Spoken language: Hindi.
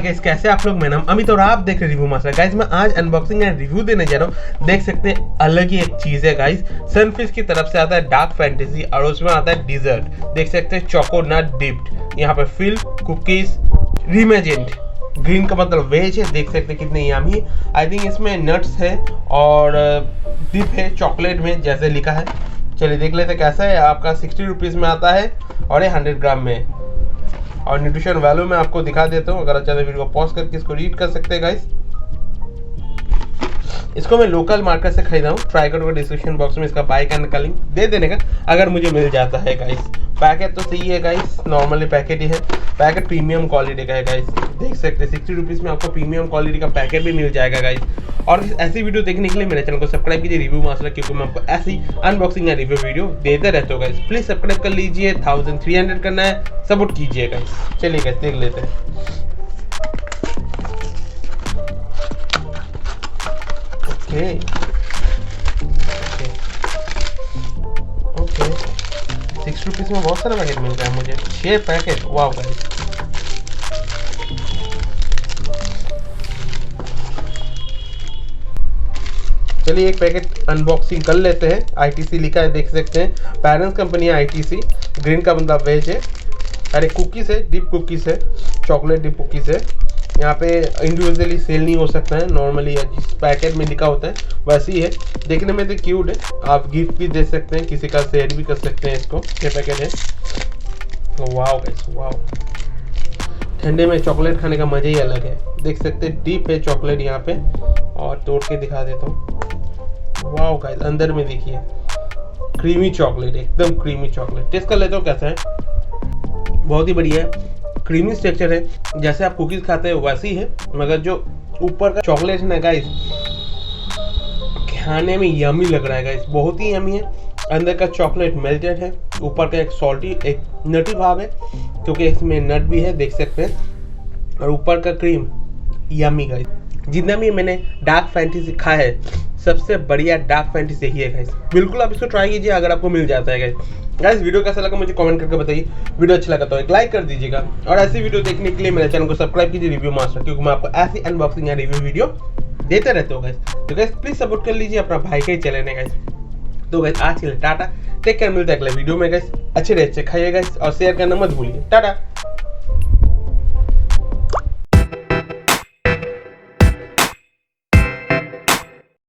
हाय गाइस, कैसे आप लोग। मेरा नाम अमित और आप देख रहे रिव्यू मास्टर। गाइस मैं आज अनबॉक्सिंग एंड रिव्यू देने जा रहा हूँ। देख सकते हैं अलग ही एक चीज है गाइस। सनफिश की तरफ से आता है डार्क फैंटेसी और उसमें आता है डिजर्ट। देख सकते हैं चोकोनट डिप्ड, यहाँ पे फिल कुकीज रिमेजेंट, ग्रीन का मतलब वेज है। देख सकते हैं कितने यम्मी। आई थिंक इसमें नट्स है और डिप है चॉकलेट में जैसे लिखा है। चलिए देख लेते कैसा है। आपका 60 रुपीज़ में आता है और ये 100 ग्राम में। और न्यूट्रिशन वैल्यू में आपको दिखा देता हूँ। अगर अच्छा तो वीडियो को पॉज करके इसको रीड कर सकते हैं गाइस। इसको मैं लोकल मार्केट से खरीदा हूँ। ट्राई करो डिस्क्रिप्शन बॉक्स में इसका बाय करने का लिंक दे देने का अगर मुझे मिल जाता है गाइस। पैकेट तो सही है गाइस, नॉर्मली पैकेट ही है। पैकेट प्रीमियम क्वालिटी का है गाइस। देख सकते हैं 60 रुपीज़ में आपको प्रीमियम क्वालिटी का पैकेट भी मिल जाएगा गाइस। और ऐसी वीडियो देखने के लिए मेरे चैनल को सब्सक्राइब कीजिए रिव्यू मास्टर, क्योंकि मैं आपको ऐसी अनबॉक्सिंग या रिव्यू वीडियो देते रहते हो गाइस। प्लीज सब्सक्राइब कर लीजिए। 1300 करना है, सपोर्ट कीजिए गाइस। चलिए गाइस देख लेते हैं। ओके ओके 6 रुपीज़ में बहुत सारा पैकेट मिल रहा है मुझे। 6 पैकेट, वाह गाइस। चलिए एक पैकेट अनबॉक्सिंग कर लेते हैं। आईटीसी लिखा है, देख सकते हैं। पेरेंट्स कंपनी है आईटीसी। ग्रीन का मतलब वेज है। अरे कुकीज़ है, डिप कुकीज़ है, चॉकलेट डिप कुकीज़ है। यहाँ पे इंडिविजुअली सेल नहीं हो सकता है, नॉर्मली जिस पैकेट में लिखा होता है वैसे ही है। देखने में तो क्यूट है, आप गिफ्ट भी दे सकते हैं, किसी का शेयर भी कर सकते हैं इसको। ये पैकेट है। वाओ गाइस वाओ, ठंडे में चॉकलेट खाने का मज़ा ही अलग है। देख सकते हैं डीप है चॉकलेट यहाँ पे, और तोड़ के दिखा देता हूँ। वाओ गाइस, अंदर में देखिए क्रीमी चॉकलेट, एकदम क्रीमी चॉकलेट। टेस्ट कर लेते हो कैसा है। बहुत ही बढ़िया है, क्रीमी स्ट्रक्चर है। जैसे आप कुकीज़ खाते हैं वैसे ही है, मगर जो ऊपर का चॉकलेट है ना गाइस, खाने में यमी लग रहा है गाइस, बहुत ही यमी है। अंदर का चॉकलेट मेल्टेड है, ऊपर का एक सॉल्टी एक नटी भाव है, क्योंकि इसमें नट भी है, देख सकते हैं। और ऊपर का क्रीम यमी गाइस। जितना भी मैंने डार्क फैंटेसी खाया है, सबसे बढ़िया डार्क फैंटेसी यही है गाइस। बिल्कुल आप इसको ट्राई कीजिए अगर आपको मिल जाता है गाइस। वीडियो कैसा लगा मुझे कमेंट करके बताइए। वीडियो अच्छा लगा तो एक लाइक कर दीजिएगा, और ऐसी वीडियो देखने के लिए मेरे चैनल को सब्सक्राइब कीजिए रिव्यू मास्टर, क्योंकि मैं आपको ऐसी अनबॉक्सिंग या रिव्यू वीडियो देते रहते हो गाइस। तो गाइस प्लीज सपोर्ट कर लीजिए, अपना भाई का ही चैनल है गाइस। तो गाइस आज के लिए टाटा, टेक केयर, मिलते हैं अगले वीडियो में गाइस। अच्छे खाइए गाइस और शेयर करना मत भूलिए। टाटा।